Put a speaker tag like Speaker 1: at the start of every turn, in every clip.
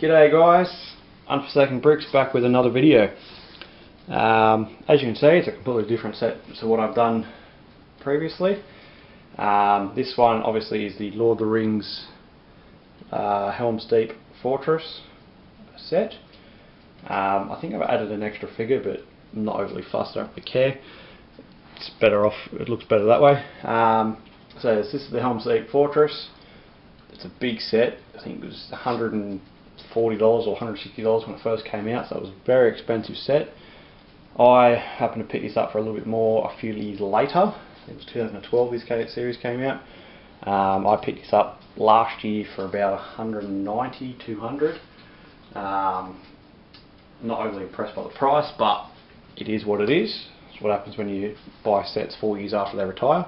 Speaker 1: G'day guys, Unforsaken Bricks back with another video. As you can see, it's a completely different set to what I've done previously. This one obviously is the Lord of the Rings Helms Deep Fortress set. I think I've added an extra figure, but I'm not overly fussed, I don't really care. It's better off, it looks better that way. So this is the Helms Deep Fortress. It's a big set. I think it was $140 or $160 when it first came out, so it was a very expensive set. I happened to pick this up for a little bit more a few years later. It was 2012 this series came out. I picked this up last year for about $190, $200. Not overly impressed by the price, but it is what it is. It's what happens when you buy sets 4 years after they retire.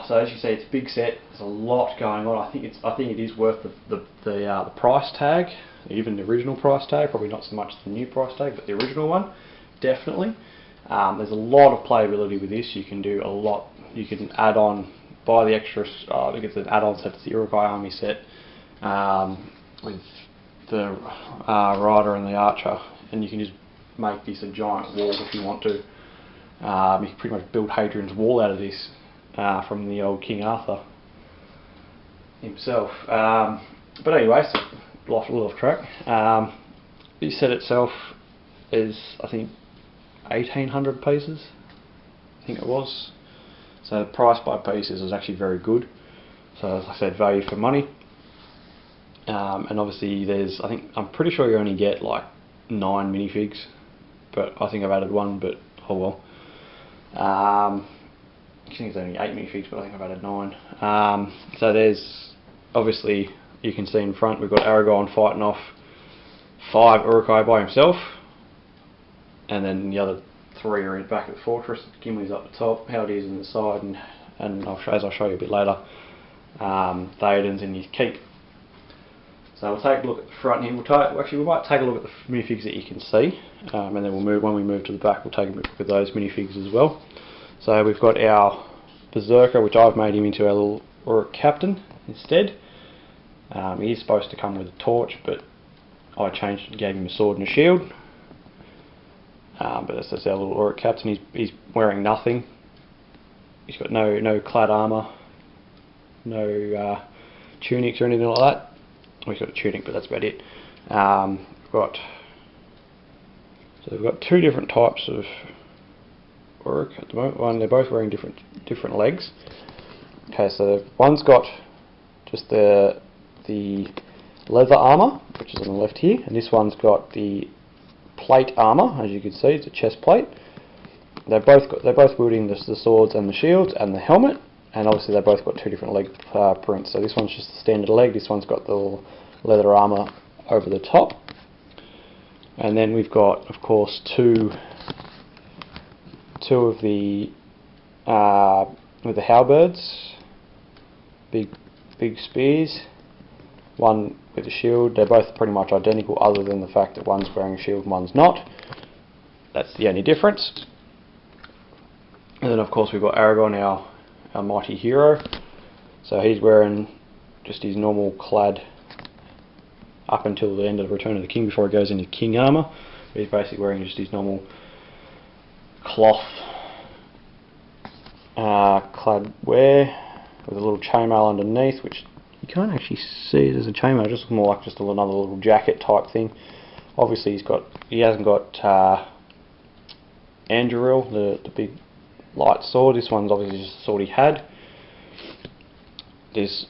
Speaker 1: So as you see, it's a big set. There's a lot going on. I think it is worth the price tag, even the original price tag. Probably not so much the new price tag, but the original one, definitely. There's a lot of playability with this. You can do a lot. You can add on, buy the extras. I think it's an add-on set. It's the Iroquois Army set with the Rider and the Archer, and you can just make this a giant wall if you want to. You can pretty much build Hadrian's Wall out of this. From the old King Arthur himself. But anyway, so a little off track. This set itself is, I think, 1,800 pieces. I think it was. So the price by pieces was actually very good. So as I said, value for money. And obviously there's, I'm pretty sure you only get like 9 minifigs, but I think I've added one, but oh well. I think it's only 8 minifigs, but I think I've added 9. So there's, obviously, you can see in front, we've got Aragorn fighting off 5 Uruk-hai by himself, and then the other 3 are in the back of the fortress. Gimli's up the top, Haldir's in the side, and as I'll show you a bit later, Theoden's in his keep. So we'll take a look at the front here. We might take a look at the minifigs that you can see, and then when we move to the back, we'll take a look at those minifigs as well. So we've got our Berserker, which I've made him into our little Uruk captain instead. He is supposed to come with a torch, but I changed it and gave him a sword and a shield. But that's our little Uruk captain. He's wearing nothing. He's got no clad armour, no tunics or anything like that. Well, he's got a tunic, but that's about it. We've got 2 different types of Uruk at the moment. They're both wearing different legs. Okay, so one's got just the leather armour, which is on the left here, and this one's got the plate armour. As you can see, it's a chest plate. They're both wielding the swords and the shields and the helmet, and obviously they've both got 2 different leg prints. So this one's just the standard leg. This one's got the leather armour over the top, and then we've got, of course, two of the with the halberds, big spears, one with a shield. They're both pretty much identical, other than the fact that one's wearing a shield and one's not. That's the only difference. And then of course we've got Aragorn, our mighty hero. So he's wearing just his normal clad up until the end of the Return of the King, before he goes into king armour. He's basically wearing just his normal cloth clad wear with a little chainmail underneath, which you can't actually see it as a chainmail. It just looks more like just another little jacket type thing. Obviously he hasn't got Anduril, the big light sword. This one's obviously just the sword he had.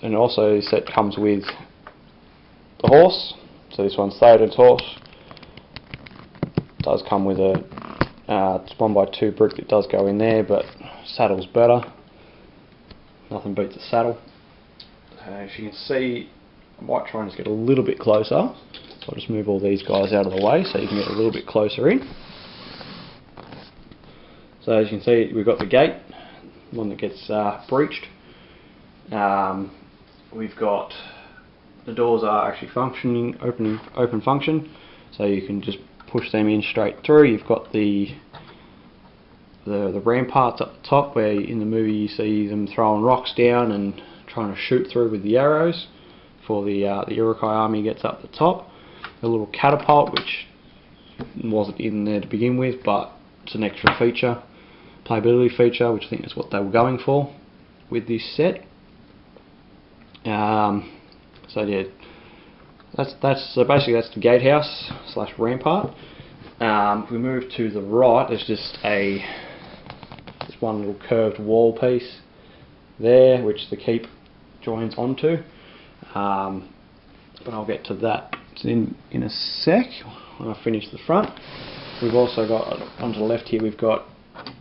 Speaker 1: And also this set comes with the horse. So this one's Theoden's horse. It does come with it's 1x2 brick that does go in there, but saddle's better. Nothing beats a saddle. As you can see, I might try and just get a little bit closer. So I'll just move all these guys out of the way so you can get a little bit closer in. So as you can see, we've got the gate, one that gets breached. We've got the doors are actually functioning, open function, so you can just push them in straight through. You've got the ramparts up the top, where in the movie you see them throwing rocks down and trying to shoot through with the arrows. for the Iroquois army gets up the top. A little catapult, which wasn't in there to begin with, but it's an extra feature, playability feature, which I think is what they were going for with this set. So yeah, so basically that's the gatehouse / rampart. If we move to the right, there's just this one little curved wall piece there, which the keep joins onto. But I'll get to that in a sec when I finish the front. We've also got onto the left here. We've got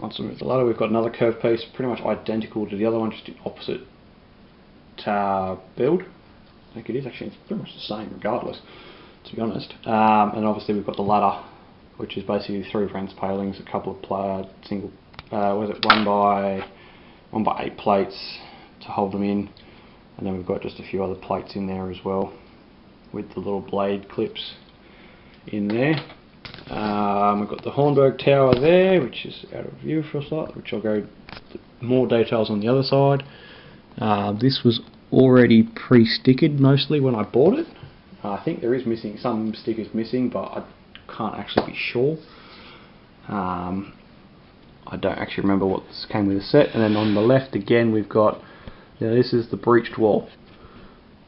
Speaker 1: once we move the ladder, we've got another curved piece, pretty much identical to the other one, just in opposite build. I think it is actually. It's pretty much the same, regardless, to be honest. And obviously we've got the ladder, which is basically 3 French palings, a couple of single, what is it, 1 by 8 plates to hold them in, and then we've got just a few other plates in there as well, with the little blade clips in there. We've got the Hornberg Tower there, which is out of view for a slight, which I'll go more details on the other side. This was already pre-stickered mostly when I bought it. I think there is missing some stickers missing, but I can't actually be sure. I don't actually remember what this came with the set. And then on the left again we've got, this is the breached wall.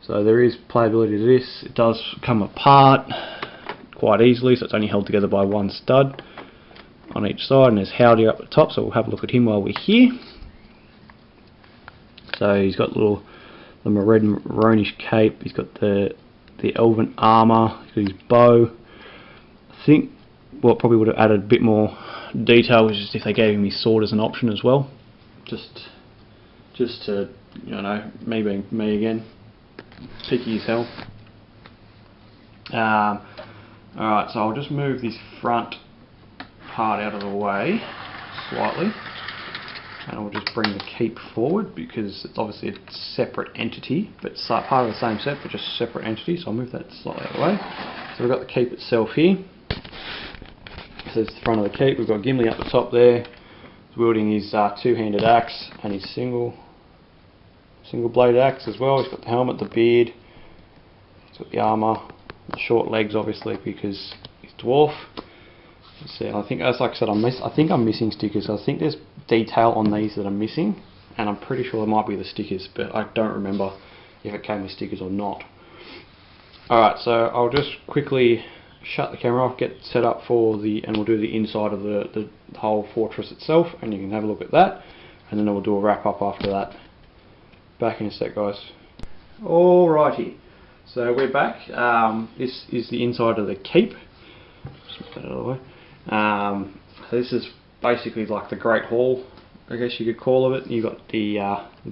Speaker 1: So there is playability to this. It does come apart quite easily, so it's only held together by 1 stud on each side, and there's Howdy up the top, so we'll have a look at him while we're here. So he's got the red maronish cape, he's got the elven armour, he's got his bow. I think what probably would have added a bit more detail was just if they gave him his sword as an option as well. Just to, me being me again, picky as hell. Alright, so I'll just move this front part out of the way slightly, and I'll just bring the keep forward because it's obviously a separate entity, but it's part of the same set, but just a separate entity, so I'll move that slightly out of the way. So we've got the keep itself here. So it's the front of the keep. We've got Gimli up the top there. He's wielding his 2-handed axe and his single bladed axe as well. He's got the helmet, the beard, he's got the armour, the short legs obviously because he's dwarf. So I think, as like I said, I think I'm missing stickers. I think there's detail on these that are missing, and I'm pretty sure it might be the stickers, but I don't remember if it came with stickers or not. Alright, so I'll just quickly shut the camera off, get it set up and we'll do the inside of the whole fortress itself, and you can have a look at that, and then we'll do a wrap up after that. Back in a sec, guys. Alrighty, so we're back. This is the inside of the keep. Just move that out of the way. So this is basically like the Great Hall, I guess you could call it. You've got the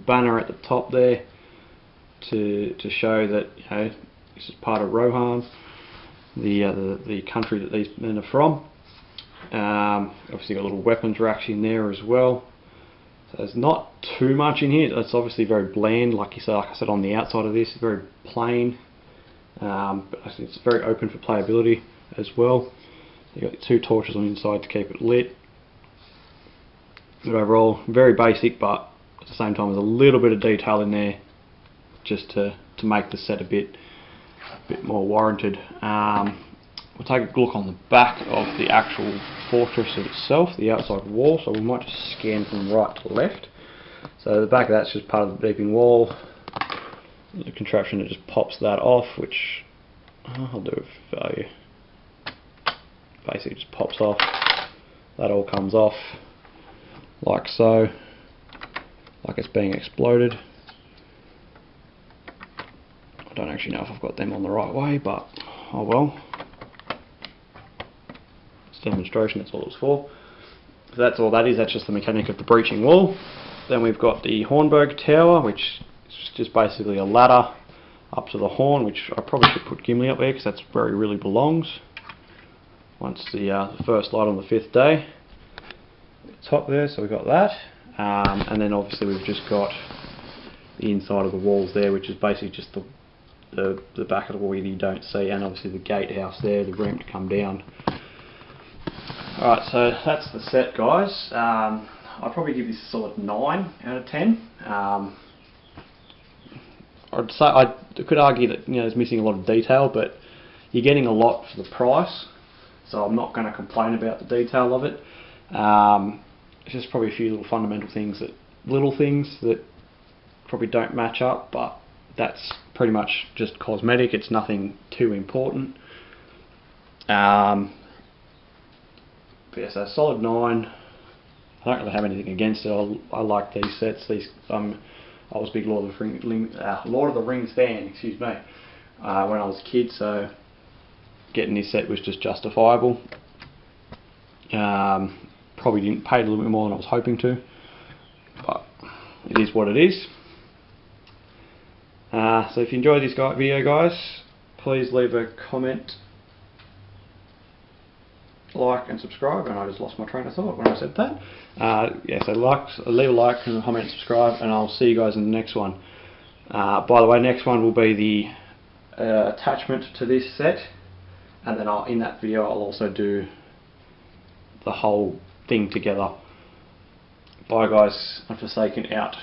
Speaker 1: banner at the top there to show that this is part of Rohan, the country that these men are from. Obviously got little weapons racks in there as well. So there's not too much in here. It's obviously very bland, like I said on the outside of this, it's very plain. But I think it's very open for playability as well. You've got 2 torches on the inside to keep it lit. But overall, very basic, but at the same time there's a little bit of detail in there just to make the set a bit more warranted. We'll take a look on the back of the actual fortress itself, the outside wall, so we might just scan from right to left. So the back of that's just part of the beeping wall, the contraption that just pops that off, which I'll do with value. Basically just pops off, that all comes off like so, like it's being exploded. I don't actually know if I've got them on the right way, but oh well. It's demonstration, that's all it's for. So that's all that is, that's just the mechanic of the breaching wall. Then we've got the Hornberg Tower, which is just basically a ladder up to the horn, which I probably should put Gimli up there because that's where he really belongs. Once the first light on the 5th day, top there, so we've got that, and then obviously we've just got the inside of the walls there, which is basically just the back of the wall that you don't see, and obviously the gatehouse there, the ramp to come down. Alright, so that's the set, guys. I'd probably give this a solid 9 out of 10. I'd say I could argue that there's missing a lot of detail, but you're getting a lot for the price, so I'm not going to complain about the detail of it. It's just probably a few little fundamental things little things that probably don't match up, but that's pretty much just cosmetic. It's nothing too important. But yeah, so solid 9. I don't really have anything against it. I like these sets. I was a big Lord of the Rings fan, excuse me, when I was a kid, so getting this set was just justifiable. Probably didn't pay a little bit more than I was hoping to, but it is what it is. So if you enjoyed this video, guys, please leave a comment, like and subscribe. And I just lost my train of thought when I said that. Yeah, so leave a like and comment, subscribe, and I'll see you guys in the next one. By the way, next one will be the attachment to this set, and then in that video I'll also do the whole thing together. Bye guys, Unforsaken out.